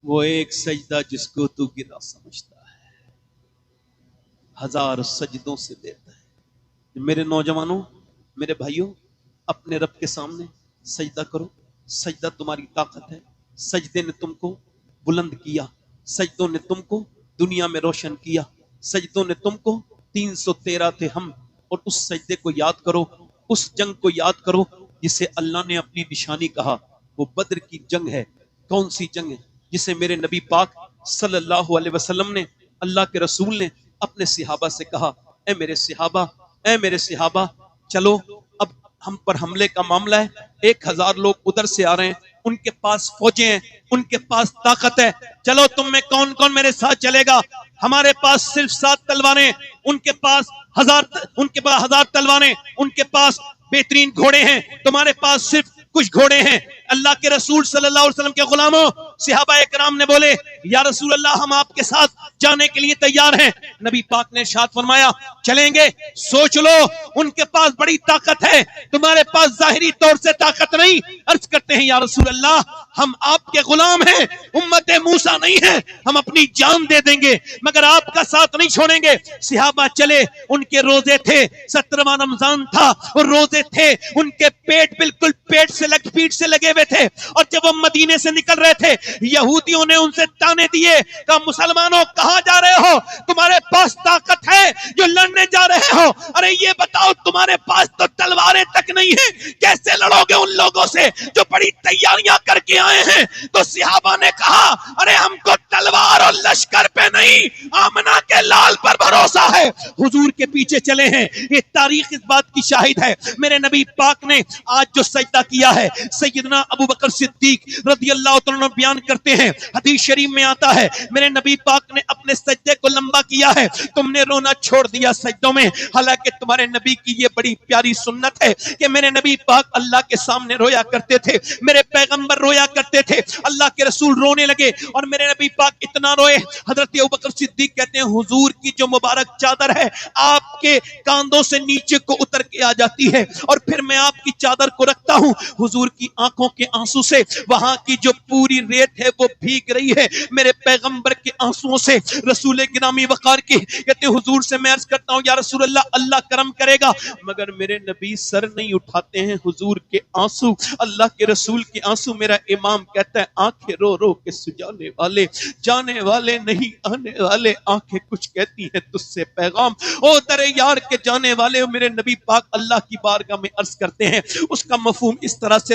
وہ ایک سجدہ جس کو تو گرا سمجھتا ہے ہزار سجدوں سے دیتا ہے۔ میرے نوجوانوں، میرے بھائیوں، اپنے رب کے سامنے سجدہ کرو۔ سجدہ تمہاری طاقت ہے۔ سجدے نے تم کو بلند کیا، سجدوں نے تم کو دنیا میں روشن کیا، سجدوں نے تم کو 313 تھے ہم، اور اس سجدے کو یاد کرو، اس جنگ کو یاد کرو جسے اللہ نے اپنی نشانی کہا۔ وہ بدر کی جنگ ہے۔ کون سی جنگ ہے؟ جسے میرے نبی پاک صلی اللہ علیہ وسلم نے، اللہ کے رسول نے اپنے صحابہ سے کہا، اے میرے صحابہ، اے میرے صحابہ، چلو اب ہم پر حملے کا معاملہ ہے۔ 1000 لوگ ادھر سے آ رہے ہیں، ان کے پاس فوجیں ہیں، ان کے پاس طاقت ہے، چلو تم میں کون کون میرے ساتھ چلے گا؟ ہمارے پاس صرف 7 تلواریں، ان کے پاس 1000 تلواریں، ان کے پاس بہترین گھوڑے ہیں، تمہارے پاس صرف کچھ گھوڑے ہیں۔ اللہ کے رسول صلی اللہ علیہ وسلم کے غلاموں، صحابہ اکرام نے بولے، یا رسول اللہ ہم آپ کے ساتھ جانے کے لیے تیار ہیں۔ نبی پاک نے ارشاد فرمایا، چلیں گے؟ سوچ لو، ان کے پاس بڑی طاقت ہے، تمہارے پاس ظاہری طور سے طاقت نہیں۔ عرض کرتے ہیں، یا رسول اللہ ہم آپ کے غلام ہیں، امت موسیٰ نہیں ہیں، ہم اپنی جان دے دیں گے مگر آپ کا ساتھ نہیں چھوڑیں گے۔ صحابہ چلے، ان کے روزے تھے، 17واں رمضان تھا، اور روزے تھے، ان کے پیٹ بالکل پیٹ سے لگے ہوئے تھے، اور جب وہ مدینے سے نکل رہے تھے، یہودیوں نے ان سے تانے دیے، کہا مسلمانوں کہاں جا رہے ہو؟ تمہارے پاس طاقت ہے جو لڑنے جا رہے ہو؟ ارے یہ بتاؤ تمہارے پاس تو تلواریں تک نہیں ہیں، کیسے لڑو گے ان لوگوں سے جو بڑی تیاریاں کر کے آئے ہیں؟ تو صحابہ نے کہا، ارے ہم کو تلوار اور لشکر پہ نہیں، آمنہ کے لال پر بھروسہ ہے۔ حضور کے پیچھے چلے ہیں، یہ تاریخ اس بات کی شاہد ہے۔ میرے نبی پاک نے آج جو سجدہ کیا ہے، سیدنا ابو بکر صدیق رضی اللہ تعالیٰ عنہ بیان کرتے ہیں، حدیث شریف میں آتا ہے، میرے نبی پاک نے اپنے سجدے کو لمبا کیا ہے، تم نے رونا چھوڑ دیا سجدوں میں، حالانکہ تمہارے نبی کی یہ بڑی پیاری سنت ہے کہ میرے نبی پاک اللہ کے سامنے رویا کرتے تھے، میرے پیغمبر رویا کرتے تھے، اللہ کے رسول رونے لگے اور میرے نبی پاک اتنا روئے، حضرت ابو بکر صدیق کہتے ہیں حضور کی جو مبارک چادر ہے آپ کے کاندھوں سے نیچے کو اتر کے آ جاتی ہے، اور پھر میں آپ کی چادر کو رکھتا ہوں، حضور کی آنکھوں کے آنسو سے وہاں کی جو پوری ریت ہے وہ بھیگ رہی ہے میرے پیغمبر کے آنسوؤں سے۔ رسول گرامی وقار کی کہتے ہیں حضور سے میں عرض کرتا ہوں، یا رسول اللہ اللہ کرم کرے گا، مگر میرے نبی سر نہیں اٹھاتے ہیں، حضور کے آنسو، اللہ کے رسول کے آنسو۔ میرا امام کہتا ہے آنکھیں رو رو کے سجانے والے، جانے والے نہیں آنے والے، آنکھیں کچھ کہتی ہیں تجھ سے پیغام، او در یار کے جانے والے۔ میرے نبی پاک اللہ کی بارگاہ میں عرض کرتے ہیں، اس کا مفہوم اس طرح سے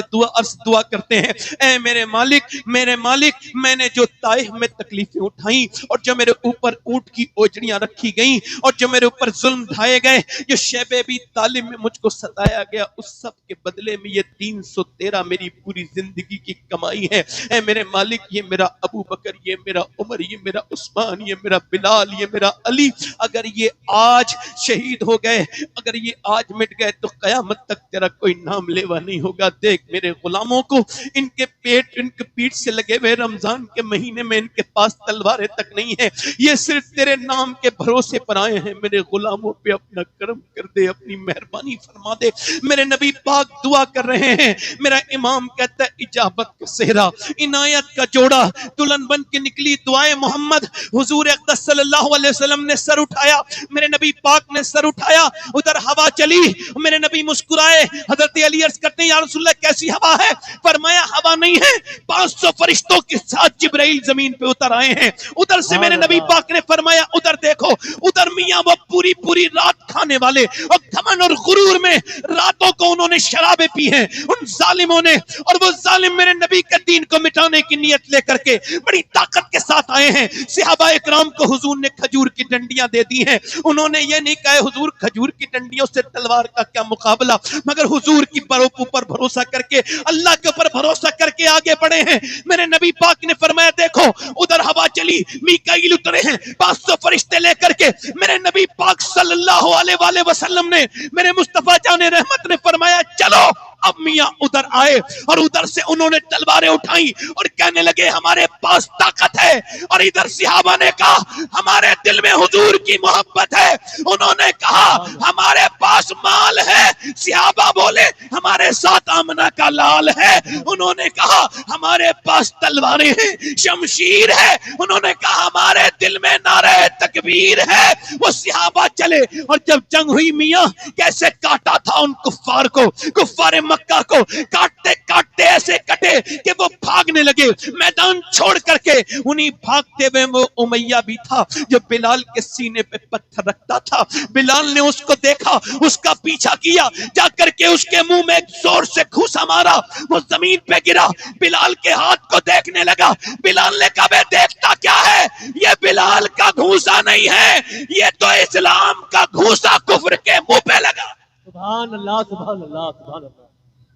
دعا کرتے ہیں، اے میرے مالک، میرے مالک، میں نے جو طائف میں تکلیفیں اٹھائیں اور جو میرے اوپر اونٹ کی اوجڑیاں رکھی گئیں اور جو میرے اوپر ظلم ڈھائے گئے، جو شیب ابی طالب میں مجھ کو ستایا گیا، اس سب کے بدلے میں یہ 313 میری پوری زندگی کی کمائی ہے۔ اے میرے مالک، یہ میرا ابو بکر، یہ میرا عمر، یہ میرا عثمان، یہ میرا بلال، یہ میرا علی، اگر یہ آج شہید ہو گئے، اگر یہ آج مٹ گئے تو قیامت تک تیرا کوئی نام لیوا نہیں ہوگا۔ دیکھ میرے غلاموں کو، ان کے پیٹ سے لگے ہوئے رمضان کے مہینے میں ان کے پاس تلواریں تک نہیں ہیں، یہ صرف تیرے نام کے بھروسے پر آئے ہیں۔ میرے غلاموں پہ اپنا کرم کر دے، اپنی مہربانی فرما دے۔ میرے نبی پاک دعا کر رہے ہیں، میرا امام کہتا ہے اجابت کا صحرا، عنایت کا جوڑا، دلہن بن کے نکلی دعائیں محمد۔ حضور اقدس صلی اللہ علیہ وسلم نے سر اٹھایا، میرے نبی پاک نے سر اٹھایا، ادھر ہوا چلی، میرے نبی مسکرائے، حضرت علی عرض کرتے ہیں یا رسول اللہ کیسی ہوا ہے؟ فرمایا ہوا نہیں ہے، 500 فرشتوں کے ساتھ جبرائیل زمین پہ اتر آئے ہیں۔ ادھر سے میرے نبی پاک نے فرمایا ادھر دیکھو، ادھر میاں وہ پوری رات کھانے والے اور گھمنڈ اور غرور میں راتوں کو انہوں نے شرابیں پی ہیں ان ظالموں نے، اور وہ ظالم میرے نبی کے دین کو مٹانے کی نیت لے کر کے بڑی طاقت کے ساتھ آئے ہیں۔ صحابہ اکرام کو حضور نے کھجور کی ڈنڈیاں دے دی ہیں، انہوں نے یہ نہیں کہا حضور کھجور کی ڈنڈیوں سے تلوار کا کیا مقابلہ، مگر حضور کی اوپر بھروسہ کر کے، اللہ کے اوپر بھروسہ کر کے آگے بڑھے ہیں۔ میرے نبی پاک نے فرمایا دیکھو ادھر ہوا چلی، میکائیل اترے ہیں 500 فرشتے لے کر کے، میرے نبی پاک صلی اللہ علیہ وسلم نے، میرے مصطفیٰ جان رحمت نے فرمایا چلو اب میاں ادھر آئے اور ادھر سے انہوں نے تلواریں اٹھائی اور کہنے لگے ہمارے پاس طاقت ہے، اور ادھر صحابہ نے کہا ہمارے دل میں حضور کی محبت ہے، انہوں نے کہا ہمارے پاس مال ہے، صحابہ بولے ہمارے ساتھ آمنہ کا لال ہے، انہوں نے کہا ہمارے پاس تلواریں ہیں، شمشیر ہے، انہوں نے کہا ہمارے دل میں نعرہ تکبیر ہے۔ وہ صحابہ چلے اور جب جنگ ہوئی میاں کیسے کاٹا تھا ان کفار کو، کفار مکہ کو کاٹتے کاٹتے ایسے کٹے کہ وہ بھاگنے لگے میدان چھوڑ کر کے۔ انہی بھاگتے ہوئے وہ امیہ بھی تھا جو بلال کے سینے پہ پتھر رکھتا تھا، بلال نے اس کو دیکھا، اس کا پیچھا کیا، جا کر کے اس کے منہ میں ایک زور سے گھوسا مارا، وہ زمین پہ گرا، بلال کے ہاتھ کو دیکھنے لگا، بلال نے کہا بے دیکھتا کیا ہے، یہ بلال کا گھوسا نہیں ہے، یہ تو اسلام کا گھوسا کفر کے منہ پہ لگا۔ سبحان اللہ سبحان اللہ سبحان اللہ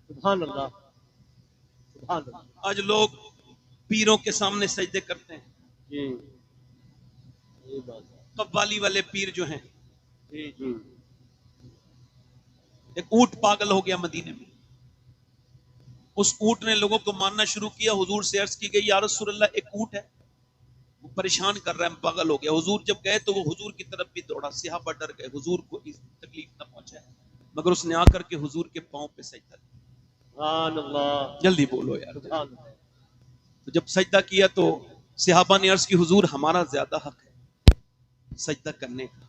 سبحان اللہ سبحان اللہ۔ آج لوگ پیروں کے سامنے سجدے کرتے ہیں، جی یہ بات ہے، قوالی والے پیر جو ہیں، جی جی ایک اونٹ پاگل ہو گیا مدینے میں، اس اونٹ نے لوگوں کو ماننا شروع کیا، حضور سے عرض کی گئی یا رسول اللہ ایک اونٹ ہے وہ پریشان کر رہا ہے، پاگل ہو گیا۔ حضور جب گئے تو وہ حضور کی طرف بھی دوڑا، صحابہ ڈر گئے حضور کو اس تکلیف نہ پہنچائے، مگر اس نے آ کر کے حضور کے پاؤں پہ سجدہ کیا۔ سبحان اللہ جلدی بولو یار۔ سبحان اللہ۔ تو جب سجدہ کیا تو صحابہ نے عرض کی حضور ہمارا زیادہ حق ہے سجدہ کرنے کا،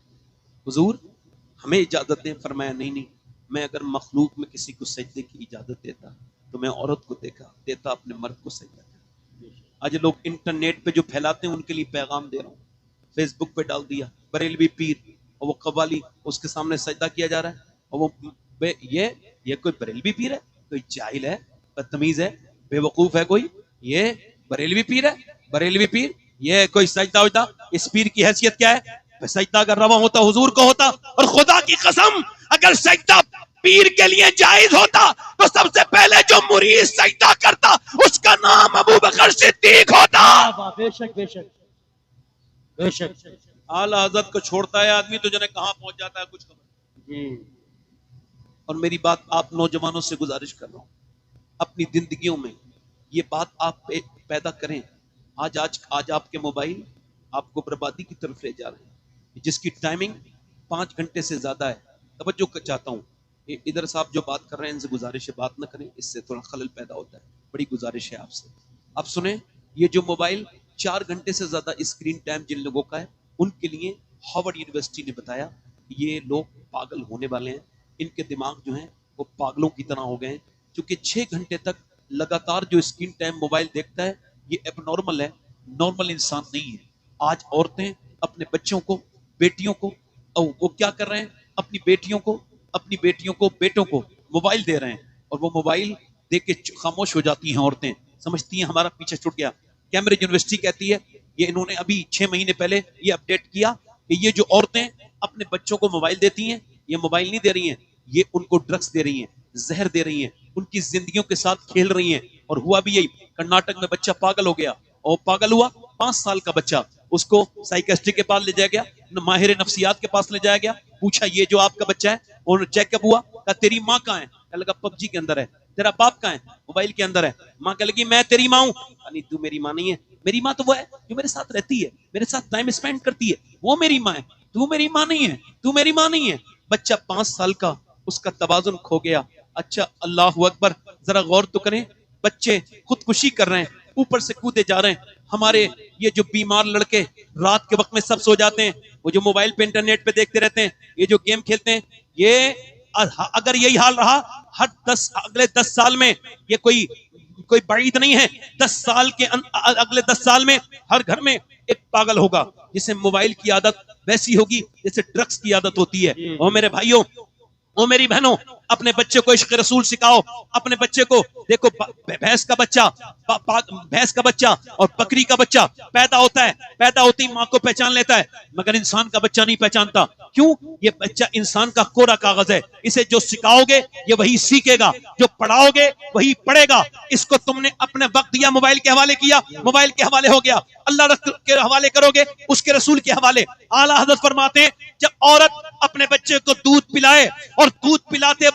حضور ہمیں اجازت دیں۔ فرمایا نہیں نہیں، میں اگر مخلوق میں کسی کو سجدے کی اجازت دیتا تو میں عورت کو دیتا اپنے مرد کو سجدہ کرنے۔ آج لوگ انٹرنیٹ پہ جو پھیلاتے ہیں ان کے لیے پیغام دے رہا ہوں، فیس بک پہ ڈال دیا بریلوی پیر اور وہ قوالی، اس کے سامنے سجدہ کیا جا رہا ہے، اور وہ یہ کوئی بریلوی پیر ہے، کوئی جاہل ہے، بدتمیز ہے، بے وقوف ہے، کوئی یہ بریلوی پیر ہے، بریلوی پیر یہ کوئی سجدہ ہوتا، اس پیر کی حیثیت کیا ہے؟ سجدہ اگر روا ہوتا حضور کو ہوتا، اور خدا کی قسم اگر سجدہ پیر کے لیے جائز ہوتا تو سب سے پہلے جو مرید سجدہ کرتا اس کا نام ابو بکر صدیق ہوتا۔ بے شک بے شک بے شک۔ اعلی حضرت کو چھوڑتا ہے آدمی تو جنے کہاں پہنچ جاتا ہے کچھ خبر۔ جی اور میری بات آپ نوجوانوں سے گزارش کر رہا ہوں، اپنی زندگیوں میں یہ بات آپ پیدا کریں۔ آج آپ کے موبائل آپ کو بربادی کی طرف لے جا رہے ہیں، جس کی ٹائمنگ 5 گھنٹے سے زیادہ ہے۔ توجہ چاہتا ہوں، ادھر صاحب جو بات کر رہے ہیں ان سے گزارش ہے بات نہ کریں، اس سے تھوڑا خلل پیدا ہوتا ہے، بڑی گزارش ہے آپ سے۔ آپ سنیں، یہ جو موبائل 4 گھنٹے سے زیادہ اسکرین ٹائم جن لوگوں کا ہے ان کے لیے ہارورڈ یونیورسٹی نے بتایا کہ یہ لوگ پاگل ہونے والے ہیں، ان کے دماغ جو ہیں وہ پاگلوں کی طرح ہو گئے ہیں، کیونکہ 6 گھنٹے تک لگاتار جو اسکرین ٹائم موبائل دیکھتا ہے یہ ایب نارمل ہے، نارمل انسان نہیں ہے۔ آج عورتیں اپنے بچوں کو، بیٹیوں کو، اور وہ کیا کر رہے ہیں، اپنی بیٹیوں کو، بیٹوں کو موبائل دے رہے ہیں، اور وہ موبائل دے کے خاموش ہو جاتی ہیں عورتیں، سمجھتی ہیں ہمارا پیچھے چھوٹ گیا۔ کیمبرج یونیورسٹی کہتی ہے، یہ انہوں نے ابھی 6 مہینے پہلے یہ اپڈیٹ کیا کہ یہ جو عورتیں اپنے بچوں کو موبائل دیتی ہیں، یہ موبائل نہیں دے رہی ہیں، یہ ان کو ڈرگس دے رہی ہیں، زہر دے رہی ہیں، ان کی زندگیوں کے ساتھ کھیل رہی ہیں۔ اور ہوا بھی یہی، کرناٹک میں بچہ پاگل ہو گیا، اور پاگل ہوا 5 سال کا بچہ، اس کو سائیکسٹرسٹ کے پاس لے جایا گیا، ماہر نفسیات کے پاس لے جایا گیا، پوچھا یہ جو آپ کا بچہ ہے، اور چیک اپ ہوا، کہا تیری ماں کہاں ہے؟ کہا لگا پب جی کے اندر ہے۔ تیرا باپ کہاں ہے؟ موبائل کے اندر ہے۔ ماں کہہ لگی میں تیری ماں ہوں، یعنی تو میری ماں نہیں ہے، میری ماں تو وہ ہے جو میرے ساتھ رہتی ہے، میرے ساتھ ٹائم اسپینڈ کرتی ہے، وہ میری ماں ہے، تو میری ماں نہیں ہے، تو میری ماں نہیں ہے۔ بچہ 5 سال کا، اس کا توازن کھو گیا۔ اچھا اللہ اکبر، ذرا غور تو کریں، بچے خودکشی کر رہے ہیں، اوپر سے کودے جا رہے ہیں۔ ہمارے یہ جو بیمار لڑکے رات کے وقت میں سب سو جاتے ہیں، وہ جو موبائل پہ انٹرنیٹ پہ دیکھتے رہتے ہیں، یہ جو گیم کھیلتے ہیں، یہ اگر یہی حال رہا اگلے 10 سال میں، یہ کوئی بعید نہیں ہے، 10 سال کے اگلے 10 سال میں ہر گھر میں ایک پاگل ہوگا جسے موبائل کی عادت ویسی ہوگی جیسے ڈرگس کی عادت ہوتی ہے۔ اور میرے بھائیوں، او میری بہنوں، اپنے بچے کو عشق رسول سکھاؤ۔ اپنے بچے کو دیکھو، بھینس کا بچہ اور بکری کا بچہ پیدا ہوتا ہے، پیدا ہوتی ماں کو پہچان لیتا ہے، مگر انسان کا بچہ نہیں پہچانتا۔ کیوں؟ یہ بچہ انسان کا کوڑا کاغذ ہے، اسے جو سکھاؤ گے یہ وہی سیکھے گا، جو پڑھاؤ گے وہی پڑھے گا۔ اس کو تم نے اپنے وقت دیا، موبائل کے حوالے کیا، موبائل کے حوالے ہو گیا، اللہ کے حوالے کرو گے، اس کے رسول کے حوالے۔ اعلیٰ حضرت فرماتے ہیں جب عورت اپنے بچے کو دودھ پلائے اور دودھ پلاتے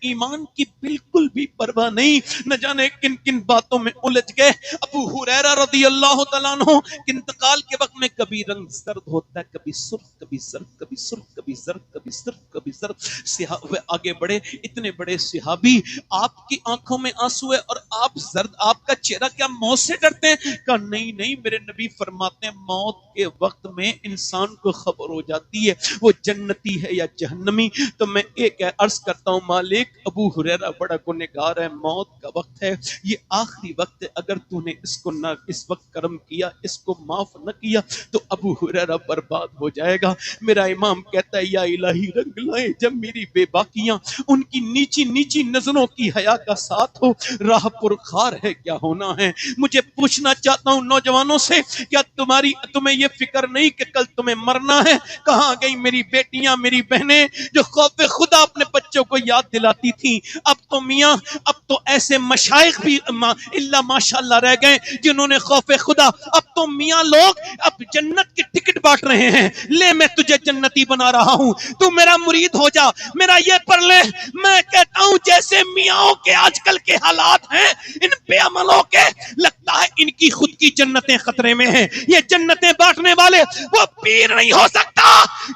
ایمان کی بالکل بھی پرواہ نہیں، نہ جانے کن کن باتوں میں الجھ گئے۔ ابو ہریرہ رضی اللہ تعالیٰ عنہ کے انتقال کے وقت میں کبھی رنگ زرد ہوتا ہے، کبھی سرخ، کبھی زرد، کبھی سرخ، کبھی زرد، کبھی سرخ، کبھی زرد، صحابہ آگے بڑھے، اتنے بڑے صحابی، آپ کی آنکھوں میں آنسو ہے اور آپ زرد، آپ کا چہرہ کیا موت سے ڈرتے ہیں؟ کہا نہیں نہیں، میرے نبی فرماتے ہیں موت کے وقت میں انسان کو خبر ہو جاتی ہے وہ جنتی ہے یا جہنمی۔ تو میں ایک عرض کرتا ہوں مالک، ابو ہریرہ بڑا گنہگار ہے، موت کا وقت ہے، یہ آخری وقت ہے، اگر تو نے اس کو نہ اس وقت کرم کیا، اس کو معاف نہ کیا تو ابو ہریرہ برباد ہو جائے گا۔ میرا امام کہتا ہے یا الہی رنگ لائے جب میری بے باکیاں ان کی نیچی نیچی نظروں کی حیا کا ساتھ ہو، راہ پرخار ہے کیا ہونا ہے۔ مجھے پوچھنا چاہتا ہوں نوجوانوں سے، کیا تمہیں یہ فکر نہیں کہ کل تمہیں مرنا ہے؟ کہاں گئی میری بیٹیاں، میری بہنیں جو خوف خدا اپنے بچوں کو یاد دلاتی تھیں؟ اب تو میاں، اب تو ایسے مشائخ بھی اللہ ماشاءاللہ رہ گئے جنہوں نے خوف خدا، اب تو میاں لوگ اب جنت کی ٹکٹ بانٹ رہے ہیں، لے میں تجھے جنتی بنا رہا ہوں، تو میرا مرید ہو جا، میرا یہ پڑھ لے۔ میں کہتا ہوں جیسے میاں کے آج کل کے حالات ہیں ان بے عملوں کے، لگتا ہے ان کی خود کی جنتیں خطرے میں ہیں۔ یہ جنتیں بانٹنے والے وہ پیر نہیں ہو سکتا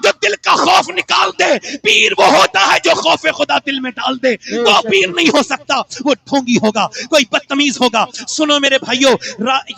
جو دل کا خوف نکال دے، پیر وہ ہوتا ہے جو خوف خدا دل میں ڈال دے، وہ پیر نہیں ہو سکتا، وہ ڈھونگی ہوگا، کوئی بدتمیز ہوگا۔ سنو میرے بھائیو،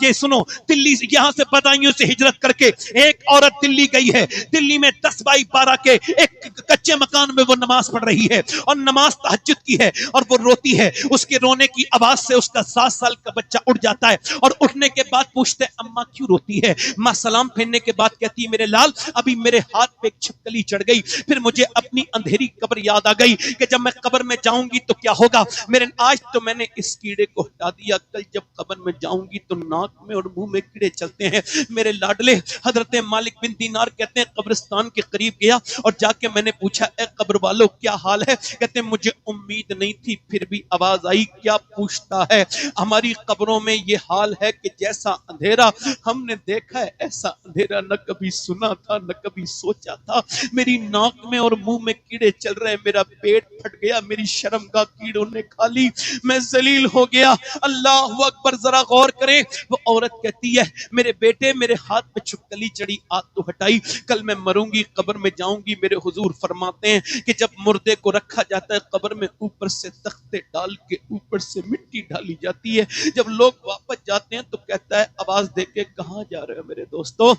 یہ سنو، دلی سے یہاں سے بدایوں سے ہجرت کر کے ایک عورت دلی گئی ہے، دلی میں 10x12 کے ایک کچے مکان میں وہ نماز پڑھ رہی ہے اور نماز تہجد کی ہے اور وہ روتی ہے، اس کے رونے کی آواز سے اس کا 7 سال کا بچہ اٹھ جاتا ہے اور اٹھنے کے بعد پوچھتے ہیں اماں کیوں روتی ہے؟ ماں سلام پھیرنے کے بعد کہتی ہے میرے لال ابھی میرے ہاتھ پہ ایک چھپکلی چڑھ گئی، پھر مجھے اپنی اندھیری قبر یاد آ گئی کہ جب میں قبر میں جاؤں گی تو کیا ہوگا، میرے آج تو میں نے اس کیڑے کو ہٹا دیا، کل جب قبر میں جاؤں گی تو ناک میں اور منہ میں کیڑے چلتے ہیں۔ میرے لاڈلے حضرت مالک بن دینار کہتے ہیں قبرستان کے قریب گیا اور جا کے میں نے پوچھا اے قبر والو کیا حال ہے؟ کہتے ہیں مجھے امید نہیں تھی پھر بھی آواز آئی کیا پوچھتا ہے؟ ہماری قبروں میں یہ حال ہے کہ جیسا اندھیرا ہم نے دیکھا ہے ایسا اندھیرا نہ کبھی سنا تھا نہ کبھی سوچا تھا۔ میری ناک میں اور منہ میں کیڑے چل رہے ہیں، میرا پیٹ پھٹ گیا، میری شرمگاہ کیڑوں نے کھا لی، میں ذلیل ہو گیا۔ اللہ اکبر، ذرا غور کریں۔ وہ عورت کہتی ہے میرے بیٹے میرے ہاتھ پہ چھپکلی چڑی، آج تو ہٹائی، کل میں مروں گی قبر میں جاؤں گی۔ میرے حضور فرماتے ہیں کہ جب مردے کو رکھا جاتا ہے قبر میں اوپر سے تختے ڈال کے اوپر سے مٹی ڈالی جاتی ہے، جب لوگ واپس جاتے ہیں تو کہتا ہے آواز دے کے کہاں جا رہے ہو میرے دوستو،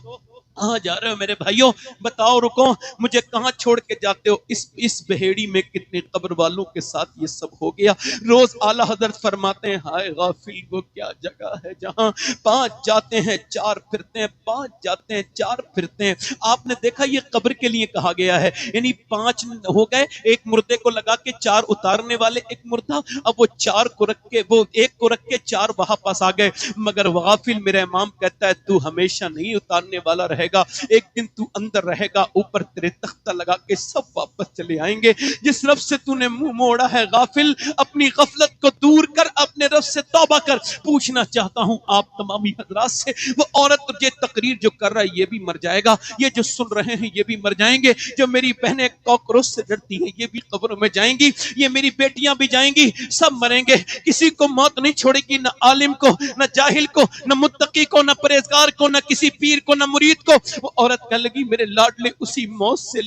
کہاں جا رہے ہو میرے بھائیوں، بتاؤ رکو، مجھے کہاں چھوڑ کے جاتے ہو؟ اس بہیڑی میں کتنے قبر والوں کے ساتھ یہ سب ہو گیا۔ روز اعلیٰ حضرت فرماتے ہیں ہائے غافل وہ کیا جگہ ہے جہاں 5 جاتے ہیں 4 پھرتے ہیں، 5 جاتے ہیں 4 پھرتے ہیں۔ آپ نے دیکھا یہ قبر کے لیے کہا گیا ہے، یعنی 5 ہو گئے، ایک مردے کو لگا کے 4 اتارنے والے ایک مردہ، اب وہ 4 کو رکھ کے وہ ایک کو رکھ کے 4 وہاں پاس آ گئے۔ مگر غافل میرا امام کہتا ہے تو ہمیشہ نہیں اتارنے والا رہے گا، ایک دن تو اندر رہے گا، اوپر تیرے تختہ لگا کے سب واپس چلے آئیں گے۔ جس رب سے تو نے منہ موڑا ہے غافل، اپنی غفلت کو دور کر، اپنے رب سے توبہ کر۔ پوچھنا چاہتا ہوں آپ تمامی حضرات سے، وہ عورت یہ تقریر جو کر رہا ہے یہ بھی مر جائے گا، یہ جو سن رہے ہیں یہ بھی مر جائیں گے، جو میری بہنیں کاکروچ سے ڈرتی ہیں یہ بھی قبروں میں جائیں گی، یہ میری بیٹیاں بھی جائیں گی، سب مریں گے، کسی کو موت نہیں چھوڑے گی، نہ عالم کو نہ جاہل کو نہ متقی کو نہ پرہیزگار کو نہ کسی پیر کو نہ مرید کو۔ وہ عورت کہنے لگی میرے لاڈلے اسی موت سے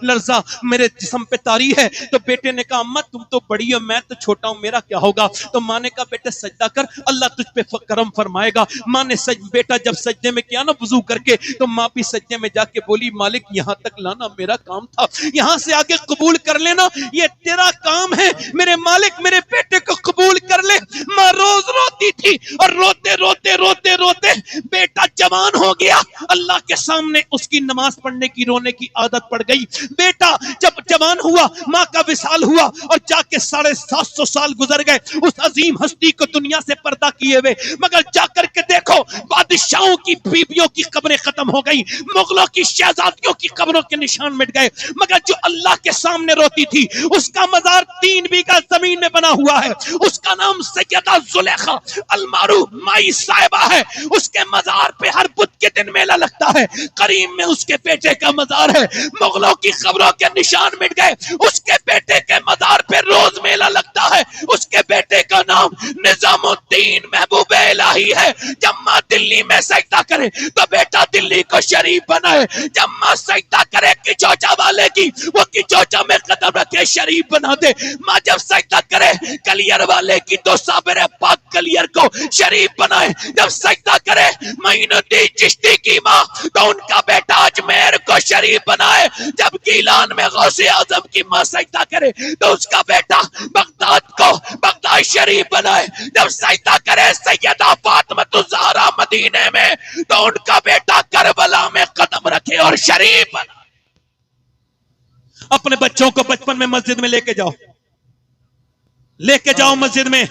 لرزہ میرے جسم پہ طاری ہے۔ تو بیٹے نے کہا اماں تم تو بڑی ہو میں تو چھوٹا ہوں میرا کیا ہوگا؟ تو ماں نے کہا بیٹے سجدہ کر اللہ تجھ پہ کرم فرمائے گا۔ ماں نے بیٹا جب سجدے میں کیا نا وضو کر کے، تو ماں بھی سجدے میں جا کے بولی مالک یہاں تک لانا میرا کام تھا، یہاں سے آگے قبول کر لینا یہ تیرا کام ہے، میرے مالک میرے بیٹے کو قبول کر لے۔ ماں روز روتی تھی اور روتے روتے روتے روتے بیٹا جوان ہو گیا، اللہ کے سامنے اس کی نماز پڑھنے کی رونے کی عادت پڑ گئی۔ بیٹا جب جوان ہوا ماں کا وصال ہوا اور جا کے 750 سال گزر گئے اس عظیم ہستی کو دنیا سے پردہ کیے ہوئے، مگر جا کر کے دیکھو بادشاہوں کی بیویوں کی قبریں ختم ہو گئی، مغلوں کی شہزادیوں کی قبروں کے نشان مٹ گئے، مگر جو اللہ کے سامنے روتی تھی اس کا مزار 3 بیگھہ زمین میں بنا ہوا ہے، اس کا نام سیدہ زلیخا المعروف مائی صاحبہ ہے، اس کے مزار پہ ہر بدھ کے دن میلہ لگتا ہے، کریم میں اس کے بیٹے کا مزار ہے، مغلوں کی قبروں کے نشان مٹ گئے، اس کے بیٹے کے مزار چاہی ہے جب ماں دلی میں سجدہ کرے تو بیٹا دلی کو شریف بنائے، جب ماں سجدہ کرے کچوچا والے کی وہ کچوچا میں قدم رکھے شریف بنا دے، ماں جب سجدہ کرے کلیر والے کی تو صابر پاک کلیر کو شریف بنائے، جب سجدہ کرے معین الدین چشتی کی ماں تو ان کا بیٹا اجمیر کو شریف بنائے، جب گیلان میں غوث اعظم کی ماں سجدہ کرے تو اس کا بیٹا بغداد کو بغداد شریف بنائے، جب سجدہ کرے سیدہ فاطمہ الزہرا مدینے میں تو ان کا بیٹا کربلا میں قدم رکھے اور شریف بنائے۔ اپنے بچوں کو بچپن میں مسجد میں لے کے جاؤ مسجد میں،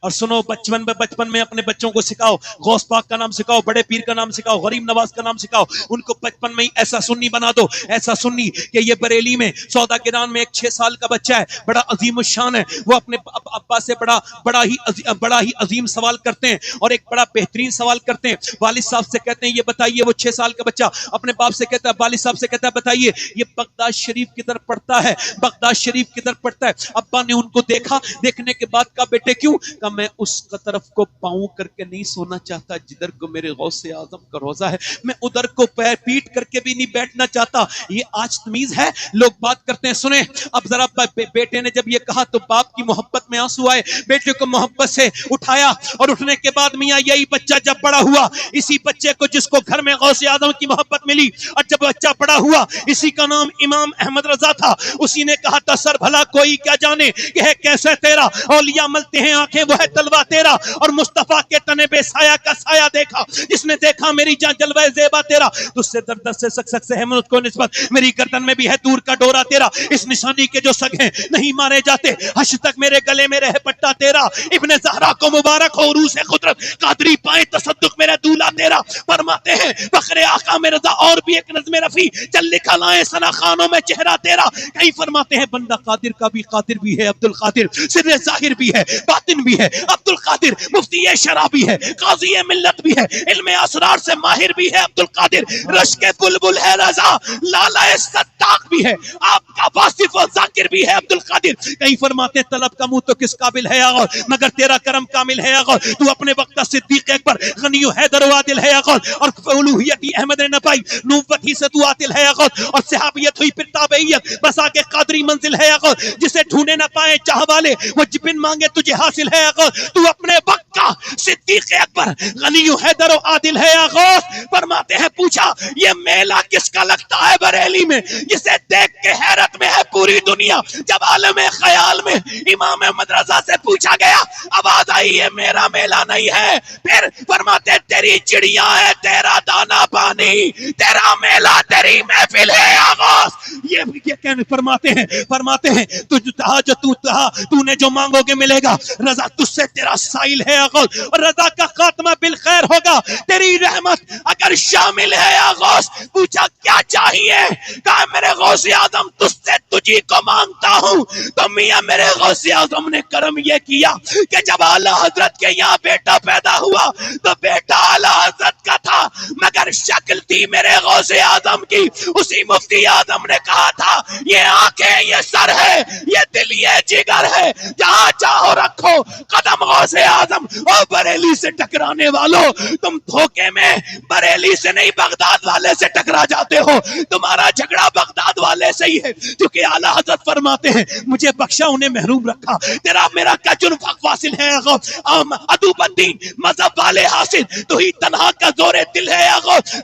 اور سنو بچپن میں اپنے بچوں کو سکھاؤ، غوث پاک کا نام سکھاؤ، بڑے پیر کا نام سکھاؤ، غریب نواز کا نام سکھاؤ، ان کو بچپن میں ہی ایسا سنی بنا دو، ایسا سنی کہ یہ بریلی میں سودا گران میں ایک 6 سال کا بچہ ہے، بڑا عظیم الشان ہے، وہ اپنے ابا سے بڑا ہی عظیم سوال کرتے ہیں اور ایک بڑا بہترین سوال کرتے ہیں، والد صاحب سے کہتے ہیں یہ بتائیے، وہ 6 سال کا بچہ اپنے باپ سے کہتا ہے، والد صاحب سے کہتا ہے بتائیے یہ بغداد شریف کدھر پڑتا ہے، بغداد شریف کدھر پڑتا ہے؟ ابا نے ان کو دیکھا، دیکھنے کے بعد کہا بیٹے کیوں؟ کہا میں اس طرف کو پاؤں کر کے نہیں سونا چاہتا جدھر کو میرے غوث اعظم کا روزہ ہے، میں ادھر کو پیر پیٹ کر کے بھی نہیں بیٹھنا چاہتا۔ یہ آج تمیز ہے، لوگ بات کرتے ہیں، سنیں اب ذرا بیٹے نے جب یہ کہا تو باپ کی محبت میں آنسو آئے، بیٹے کو محبت سے اٹھایا اور اٹھنے کے بعد میاں یہی بچہ جب بڑا ہوا، اسی بچے کو جس کو گھر میں غوث اعظم کی محبت ملی، اور جب بچہ بڑا ہوا اسی کا نام امام احمد رضا تھا، اسی نے کہا تھا سر بھلا کوئی کیا جانے کہ ہے کیسے تیرا، اولیاء ملتے ہیں آنکھیں وہ ہے تلوہ تیرا، اور مصطفیٰ کے تنے بے سایہ کا سایہ دیکھا، جس نے دیکھا میری جان جلوہ زیبا تیرا، تجھ سے درد سے سک سے ہے مجھ کو نسبت، میری گردن میں بھی ہے دور کا ڈورا تیرا، اس نشانی کے جو سگ ہیں نہیں مارے جاتے، حشر تک میرے گلے میں رہ پٹا تیرا، ابن زہرا کو مبارک ہو عروس قدرت، قادری پائے تصدق میرا دولہ تیرا، فرماتے ہیں فخر آقا میں رضا اور بھی ایک نظم رفیع چل لکھا لائیں سنا خانوں میں چہرہ تیرا، کئی فرماتے ہیں بندہ قادر کا بھی قادر بھی ہے عبد القادر، سر ظاہر بھی ہے باطن بھی ہے عبد القادر، مفتی شرع بھی ہے قاضی ملت بھی ہے، علم اسرار سے ماہر بھی ہے عبد القادر، رشک بلبل ہے رضا لالا صداق بھی ہے، آپ کا واصف و ذاکر بھی ہے عبد القادر، کئی فرماتے ہیں طلب کا منہ تو کس قابل ہے آغاز مگر تیرا کرم کامل ہے آغاز، تو اپنے وقت کا صدیق اکبر غنی و حیدر و عادل ہے آغاز، اور الوہیت ہی احمد نے نہ پائی نبوت ہی سے تو عاطل ہے آغاز، اور صحابیت ہوئی پھر تابعیت بس آگے قادری منزل ہے آغاز، جسے ڈھونڈے نہ پائے چاہ والے وہ جبن مانگے تجھے حاصل ہے آغاز، تو اپنے وقت کا صدیق اکبر غنی و حیدر و عادل ہے آغاز، فرماتے ہیں پوچھا یہ میلہ کس کا لگتا ہے بریلی میں جسے دیکھ کے حیرت میں ہے پوری دنیا، جب عالم خیال میں امام احمد رضا سے پوچھا گیا آواز آئی یہ میرا میلہ نہیں ہے، پھر فرماتے تیری چڑیاں ہے تیرا دانا پانی، تیرا میلہ تیری محفل ہے آغاز، یہ کہنے فرماتے ہیں تو نے جو مانگو گے ملے گا، رضا تجھ سے تیرا سائل ہے آغاز، اور رضا کا خاتمہ بالخیر ہوگا، تیری رحمت اگر شامل ہے آغاز، پوچھا کیا چاہیے، کہا میرے غوث اعظم تجھ سے تجھی کو مانگتا ہوں، تو میاں میرے غوث اعظم نے کرم یہ کیا کہ جب اعلیٰ حضرت کے یہاں بیٹا پیدا ہوا تو بیٹا اعلیٰ حضرت کا تھا مگر شکل تھی میرے غوث اعظم کی، اسی مفتی اعظم نے کہا تھا یہ آنکھیں یہ سر ہے یہ دل یہ جگر ہے، جہاں چاہو رکھو قدم غوث اعظم، اور بریلی سے ٹکرانے والوں تم دھوکے میں بریلی سے نہیں بغداد والے سے ٹکرا جاتے ہو، تمہارا جھگڑا بغداد والے سے ہی ہے، کیونکہ اعلیٰ حضرت فرماتے ہیں مجھے بخشا انہیں محروم رکھا، تیرا میرا کا جرم حق واصل ہے ادوب الدین مذہب والے حاصل تو ہی تنہا کا زور دل ہے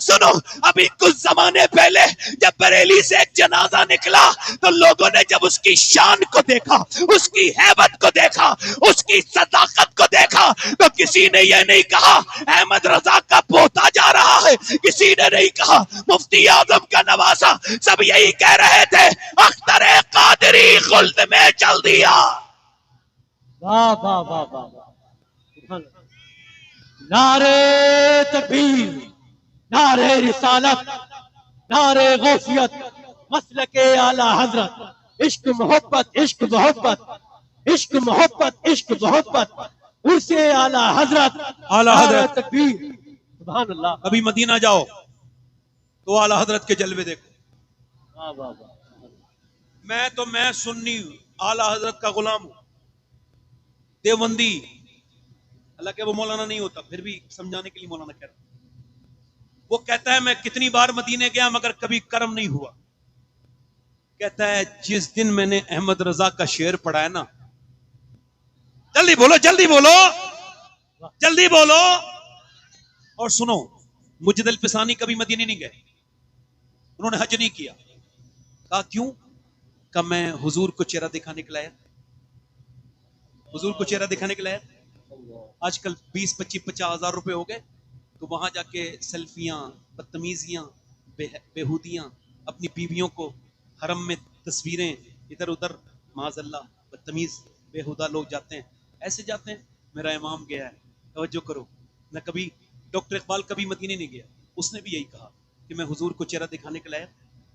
سنو ابھی کچھ زمانے پہلے جب بریلی سے ایک جنازہ نکلا تو لوگوں نے جب اس کی شان کو دیکھا، اس کی ہیبت کو دیکھا، اس کی صداقت کو دیکھا تو کسی نے یہ نہیں کہا احمد رضا کا پوتا جا رہا ہے، کسی نے نہیں کہا مفتی اعظم کا نواسا، سب یہی کہہ رہے تھے اختر قادری خلد میں چل دیا۔ واہ واہ واہ واہ واہ، نعرے تکبیر، نعرے رسالت، نعرے غوثیت، مسلک اعلی حضرت، عشق محبت عشق محبت عشق محبت عشق محبت، عرص اعلی حضرت، اعلی حضرت تکبیر، سبحان اللہ۔ ابھی مدینہ جاؤ تو اعلی حضرت کے جلوے دیکھو، واہ واہ واہ، میں سنی اعلی حضرت کا غلام ہوں، دیوبندی اللہ کہ وہ مولانا نہیں ہوتا، پھر بھی سمجھانے کے لیے مولانا کہہ رہا ہے. وہ کہتا ہے میں کتنی بار مدینے گیا مگر کبھی کرم نہیں ہوا. کہتا ہے جس دن میں نے احمد رضا کا شعر پڑھا ہے نا، جلدی بولو جلدی بولو جلدی بولو، اور سنو، مجد الفسانی کبھی مدینے نہیں گئے، انہوں نے حج نہیں کیا. کہا کیوں؟ کہ میں حضور کو چہرہ دکھانے کے لایا، حضور کو چہرہ دکھانے کے لایا. آج کل 20-25-50 ہزار روپے ہو گئے تو وہاں جا کے سیلفیاں، بدتمیزیاں، بےہودیاں، اپنی بیویوں کو حرم میں تصویریں ادھر ادھر، معاذ اللہ بدتمیز بےہودہ لوگ جاتے ہیں، ایسے جاتے ہیں. میرا امام گیا ہے، توجہ کرو. نہ کبھی ڈاکٹر اقبال کبھی مدینے نہیں گیا، اس نے بھی یہی کہا کہ میں حضور کو چہرہ دکھانے کے لائق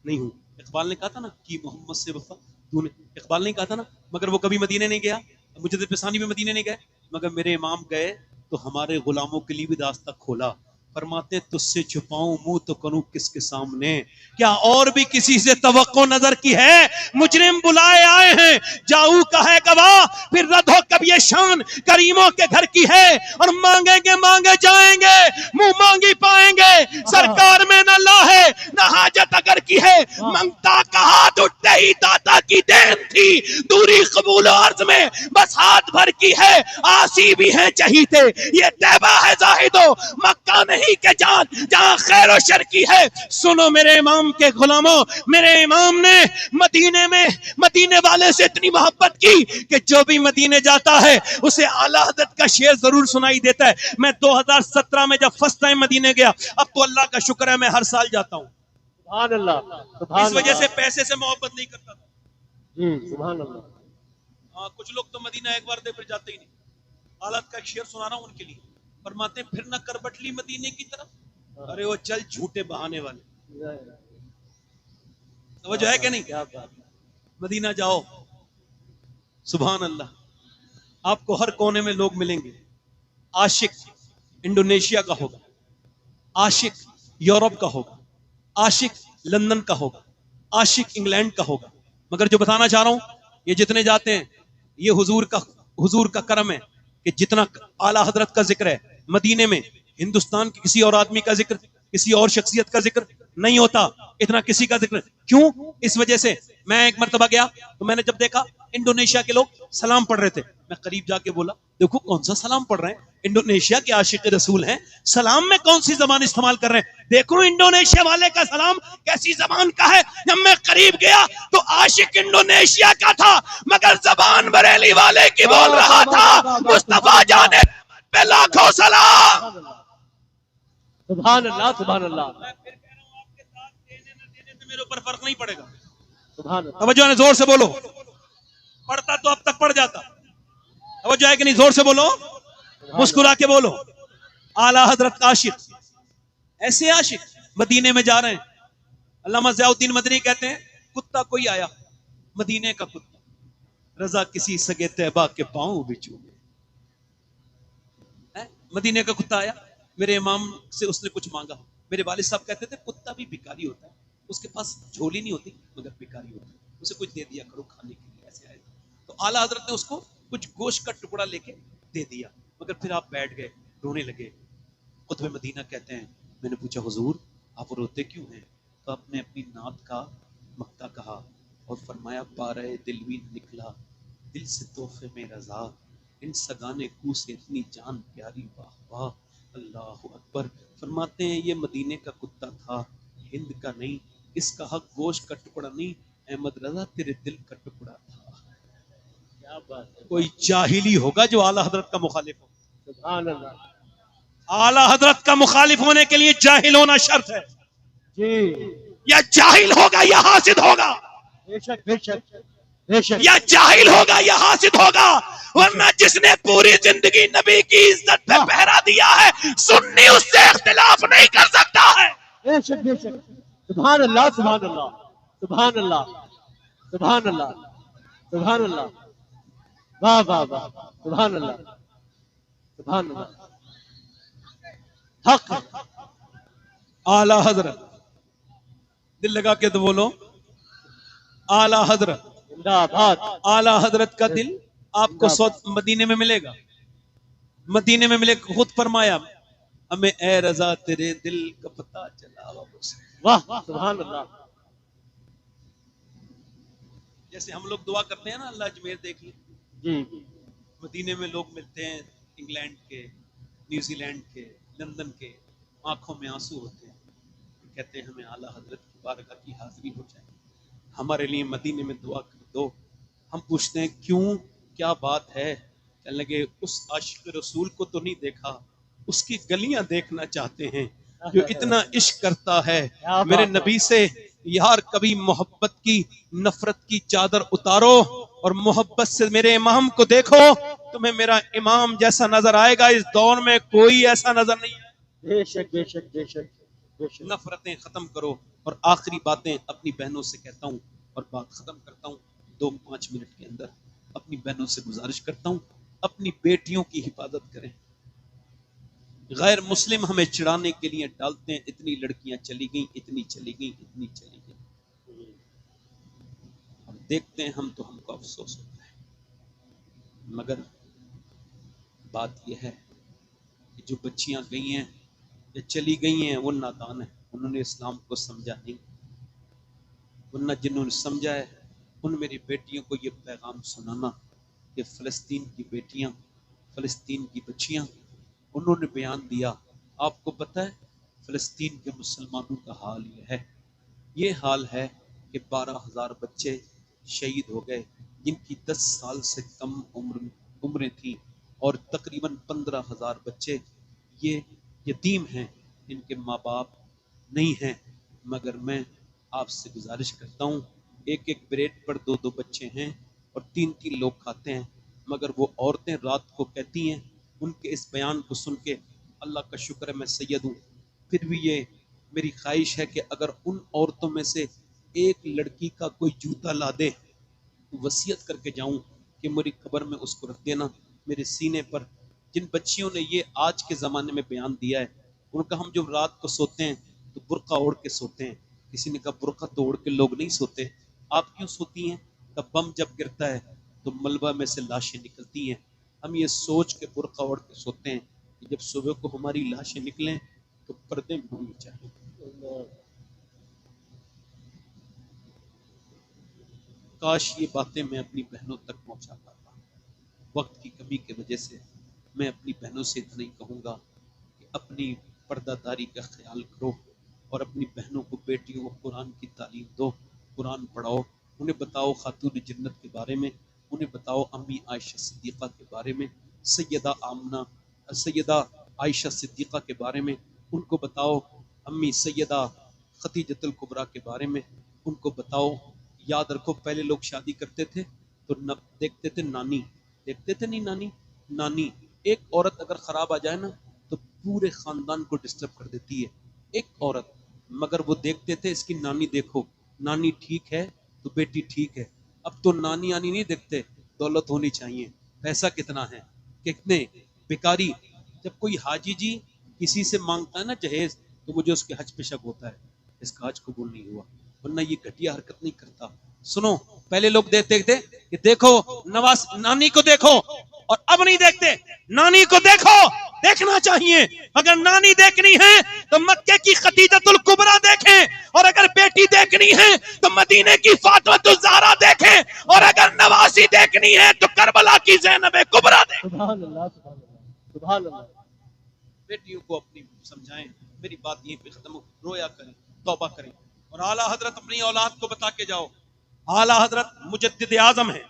نہیں ہوں. اقبال نے کہا تھا نا کہ محمد سے وفا تو نے، اقبال نے کہا تھا نا، مگر وہ کبھی مدینے نہیں گیا. مجد الفسانی بھی مدینے نہیں گئے، مگر میرے امام گئے تو ہمارے غلاموں کے لیے بھی راستہ کھولا. فرماتے تجھ سے چھپاؤں منہ تو کروں کس کے سامنے، کیا اور بھی کسی سے توقع نظر کی ہے؟ مجرم بلائے آئے ہیں، جاؤ کا ہے گواہ، پھر رد ہو کب یہ شان کریموں کے گھر کی ہے. اور مانگیں گے مانگے جائیں گے، منہ مانگی پائیں گے، سرکار میں نہ لاہے نہ حاجت اگر کی ہے. منگتا کا ہاتھ اٹھتے ہی داتا کی دین تھی، دوری قبول عرض میں بس ہاتھ بھر کی ہے. آسی بھی ہیں چہیتے، یہ طیبہ ہے زاہدو، مکہ نہیں کہ جان جہاں خیر و شر کی ہے. سنو میرے امام کے غلاموں، میرے امام نے مدینے میں مدینے والے سے اتنی محبت کی کہ جو بھی مدینے جاتا ہے اسے اعلیٰ حضرت کا شعر ضرور سنائی دیتا ہے. میں 2017 میں جب فرسٹ ٹائم مدینے گیا، اب تو اللہ کا شکر ہے میں ہر سال جاتا ہوں. سبحان اللہ، سبحان اس وجہ اللہ. سے پیسے سے محبت نہیں کرتا تھا. سبحان اللہ. ہاں کچھ لوگ تو مدینہ ایک بار دے پھر جاتے ہی نہیں. حالت کا ایک شعر سنا رہا ہوں ان کے لیے. فرماتے پھر نہ کر بٹلی مدینے کی طرف، ارے وہ چل جھوٹے بہانے والے. توجہ ہے کہ نہیں؟ کیا بات ہے. مدینہ جاؤ، سبحان اللہ، آپ کو ہر کونے میں لوگ ملیں گے. عاشق انڈونیشیا کا ہوگا، عاشق یورپ کا ہوگا، عاشق لندن کا ہوگا، عاشق انگلینڈ کا ہوگا. مگر جو بتانا چاہ رہا ہوں، یہ جتنے جاتے ہیں یہ حضور کا کرم ہے کہ جتنا اعلیٰ حضرت کا ذکر ہے مدینے میں، ہندوستان کے کسی اور آدمی کا ذکر، کسی اور شخصیت کا ذکر نہیں ہوتا اتنا کسی کا ذکر. کیوں؟ اس وجہ سے میں ایک مرتبہ گیا تو میں نے جب دیکھا انڈونیشیا کے لوگ سلام پڑھ رہے تھے، میں قریب جا کے بولا دیکھو کون سا سلام پڑھ رہے ہیں، انڈونیشیا کے عاشق رسول ہیں، سلام میں کون سی زبان استعمال کر رہے ہیں. دیکھو انڈونیشیا والے کا سلام کیسی زبان کا ہے. جب میں قریب گیا تو عاشق انڈونیشیا کا تھا مگر زبان بریلی والے کی بول رہا تھا. مصطفیٰ جان پہ لاکھوں سلام. سبحان اللہ، سبحان اللہ. میں پھر کہہ رہا ہوں آپ کے ساتھ دینے نہ دینے سے میرے اوپر فرق نہیں پڑے گا. سبحان اللہ. توجہ ہے، زور سے بولو. پڑھتا تو اب تک پڑھ جاتا. توجہ ہے کہ نہیں؟ زور سے بولو، مسکرا کے بولو. اعلیٰ حضرت کا عاشق، ایسے عاشق مدینے میں جا رہے ہیں. علامہ ضیاء الدین مدنی کہتے ہیں کتا کوئی آیا، مدینے کا کتا، رضا کسی سگے طیبہ کے پاؤں بچوں میں. مدینے کا کتا آیا، میرے امام سے اس نے کچھ مانگا. میرے والد صاحب کہتے تھے کتا بھی بھکاری ہوتا ہے، اس کے پاس جھولی نہیں ہوتی مگر بھکاری ہوتا ہے، اسے کچھ دے دیا کرو کھانے کے لیے. ایسے آئے تو اعلیٰ حضرت نے اس کو کچھ گوشت کا ٹکڑا لے کے دے دیا. مگر پھر آپ بیٹھ گئے، رونے لگے. قطب مدینہ کہتے ہیں میں نے پوچھا حضور آپ روتے کیوں ہیں؟ تو آپ نے اپنی نعت کا مقطع کہا اور فرمایا پارے دل بھی نکلا دل سے تحفے میں رضا، ان سگانے کو سے اتنی جان پیاری، واہ واہ اللہ اکبر. فرماتے ہیں یہ مدینے کا کتا تھا، ہند کا نہیں، اس کا حق گوشت کا ٹکڑا نہیں، احمد رضا تیرے دل کا ٹکڑا تھا. کیا بات ہے. کوئی جاہلی ہوگا جو اعلیٰ حضرت کا مخالف ہو. سبحان اللہ. اعلیٰ حضرت کا مخالف ہونے کے لیے جاہل ہونا شرط ہے. جی یا جاہل ہوگا یا حاسد ہوگا، بے شک بے شک بے شک. یا جاہل ہوگا یا حاسد ہوگا. ورنہ جس نے پوری زندگی نبی کی عزت پہ پہرا دیا ہے سنی اس سے اختلاف نہیں کر سکتا ہے. بے شک بے شک. سبحان اللہ، سبحان اللہ، سبحان اللہ، سبحان اللہ، سبحان اللہ. واہ واہ واہ. سبحان اللہ، سبحان اللہ. حق. اعلیٰ حضرت، دل لگا کے تو بولو اعلیٰ حضرت. زندہ باد. اعلیٰ حضرت کا دل آپ کو مدینے میں ملے گا. مدینے میں ملے خود فرمایا ہمیں اے رضا تیرے دل کا پتہ چلا واہ سبحان اللہ. جیسے ہم لوگ دعا کرتے ہیں نا اللہ اجمیر دیکھ لیں، جی مدینے میں لوگ ملتے ہیں انگلینڈ کے، نیوزی لینڈ کے، لندن کے، آنکھوں میں آنسو ہوتے ہیں، کہتے ہیں ہمیں اعلیٰ حضرت کی بارگاہ کی حاضری ہو جائے، ہمارے لیے مدینے میں دعا کر دو. ہم پوچھتے ہیں کیوں، کیا بات ہے؟ کہنے لگے اس عاشق رسول کو تو نہیں دیکھا، اس کی گلیاں دیکھنا چاہتے ہیں جو اتنا عشق کرتا ہے میرے نبی سے. یار کبھی محبت کی نفرت کی چادر اتارو اور محبت سے میرے امام کو دیکھو، تمہیں میرا امام جیسا نظر آئے گا. اس دور میں کوئی ایسا نظر نہیں ہے. بے شک بے شک بے شک بے شک. نفرتیں ختم کرو. اور آخری باتیں اپنی بہنوں سے کہتا ہوں اور بات ختم کرتا ہوں 2-5 منٹ کے اندر. اپنی بہنوں سے گزارش کرتا ہوں اپنی بیٹیوں کی حفاظت کریں. غیر مسلم ہمیں چڑھانے کے لیے ڈالتے ہیں اتنی لڑکیاں چلی گئیں، اتنی چلی گئیں، اتنی چلی گئیں. ہم دیکھتے ہیں ہم تو ہم کو افسوس ہوتا ہے. مگر بات یہ ہے کہ جو بچیاں گئی ہیں یا چلی گئی ہیں وہ نادان ہیں، انہوں نے اسلام کو سمجھا نہیں. ورنہ جنہوں نے سمجھا ہے ان میری بیٹیوں کو یہ پیغام سنانا کہ فلسطین کی بیٹیاں، فلسطین کی بچیاں، انہوں نے بیان دیا. آپ کو پتہ ہے فلسطین کے مسلمانوں کا حال یہ حال ہے کہ 12,000 بچے شہید ہو گئے جن کی 10 سال سے کم عمریں تھیں، اور تقریباً 15,000 بچے یہ یتیم ہیں، ان کے ماں باپ نہیں ہیں. مگر میں آپ سے گزارش کرتا ہوں ایک بریڈ پر 2 بچے ہیں اور 3 لوگ کھاتے ہیں. مگر وہ عورتیں رات کو کہتی ہیں، ان کے اس بیان کو سن کے اللہ کا شکر ہے میں سید ہوں، پھر بھی یہ میری خواہش ہے کہ اگر ان عورتوں میں سے ایک لڑکی کا کوئی جوتا لا دے، وصیت کر کے جاؤں کہ میری قبر میں اس کو رکھ دینا میرے سینے پر. جن بچیوں نے یہ آج کے زمانے میں بیان دیا ہے ان کا ہم جو رات کو سوتے ہیں تو برقع اوڑھ کے سوتے ہیں. کسی نے کہا برقع تو اوڑھ کے لوگ نہیں سوتے، آپ کیوں سوتی ہیں؟ کہ بم جب گرتا ہے تو ملبہ میں سے لاشیں نکلتی ہیں. ہم یہ سوچ کے برقع اوڑھ کے سوتے ہیں کہ جب صبح کو ہماری لاشیں نکلیں تو پردے میں ہونی چاہیے. کاش یہ باتیں میں اپنی بہنوں تک پہنچا پاتا. وقت کی کمی کی وجہ سے میں اپنی بہنوں سے اتنا ہی کہوں گا کہ اپنی پردہ داری کا خیال کرو اور اپنی بہنوں کو، بیٹیوں کو قرآن کی تعلیم دو، قرآن پڑھاؤ. انہیں بتاؤ خاتون جنت کے بارے میں، انہیں بتاؤ امی عائشہ صدیقہ کے بارے میں، سیدہ عائشہ صدیقہ کے بارے میں ان کو بتاؤ، امی سیدہ خدیجۃ الکبریٰ کے بارے میں ان کو بتاؤ. یاد رکھو پہلے لوگ شادی کرتے تھے تو دیکھتے تھے نانی، دیکھتے تھے نہیں نانی. ایک عورت اگر خراب آ جائے نا تو پورے خاندان کو ڈسٹرب کر دیتی ہے ایک عورت. مگر وہ دیکھتے تھے اس کی نانی، دیکھو نانی ٹھیک ہے تو بیٹی ٹھیک ہے. اب تو نانی نہیں دیکھتے، دولت ہونی چاہیے، پیسہ کتنا ہے، کتنے بیکاری. جب کوئی حاجی جی کسی سے مانگتا ہے نا جہیز تو مجھے اس کے حج پہ شک ہوتا ہے، اس کا حج قبول نہیں ہوا، ورنہ یہ گھٹیا حرکت نہیں کرتا. سنو پہلے لوگ دیکھتے تھے کہ دیکھو نواز نانی کو دیکھو، اور اب نہیں دیکھتے. نانی کو دیکھو، دیکھنا چاہیے. اگر نانی دیکھنی ہے تو مکے کی خدیجۃ الکبریٰ دیکھیں، اور اگر بیٹی دیکھنی ہے تو مدینے کی فاطمۃ الزہرا دیکھیں، اور اگر نوازی دیکھنی ہے تو کربلا کی زینب کبریٰ دیکھیں. سبحان اللہ سبحان اللہ سبحان اللہ. بیٹیوں کو اپنی سمجھائیں. میری بات یہیں پہ ختم ہو. رویا کریں، توبہ کریں، اور اعلیٰ حضرت اپنی اولاد کو بتا کے جاؤ اعلیٰ حضرت مجدد اعظم ہے.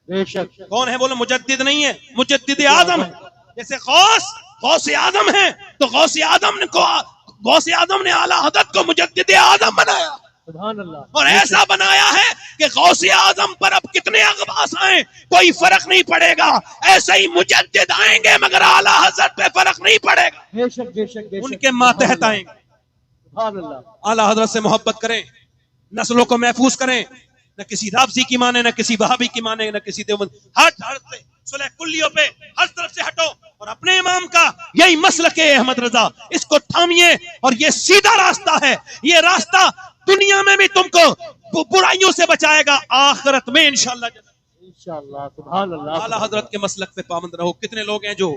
بے شک. کون ہے؟ بولو مجدد نہیں ہے، مجدد اعظم ہے. جیسے غوث اعظم ہے تو غوث اعظم نے اعلیٰ حضرت کو مجدد اعظم بنایا، سبحان اللہ. اور ایسا بنایا ہے کہ غوث اعظم پر اب کتنے اغواص آئیں کوئی فرق نہیں پڑے گا. ایسے ہی مجدد آئیں گے مگر اعلیٰ حضرت پہ فرق نہیں پڑے گا، بے شک بے شک بے شک. ان کے ماتحت آئیں گے. سبحان اللہ. اعلیٰ حضرت سے محبت کریں، نسلوں کو محفوظ کریں. نہ کسی رافضی کی مانے، نہ کسی وہابی کی مانے، نہ کسی دیوبند. ہٹ سے صلح کلیوں پہ ہر طرف سے ہٹو، اور اپنے امام کا یہی مسلک ہے احمد رضا، اس کو تھامیے. اور یہ سیدھا راستہ ہے، یہ راستہ دنیا میں بھی تم کو برائیوں سے بچائے گا، آخرت میں انشاءاللہ. انشاءاللہ. سبحان اللہ. اعلیٰ حضرت کے مسلک پہ پابند رہو. کتنے لوگ ہیں جو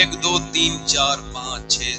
1 2 3 4 5 6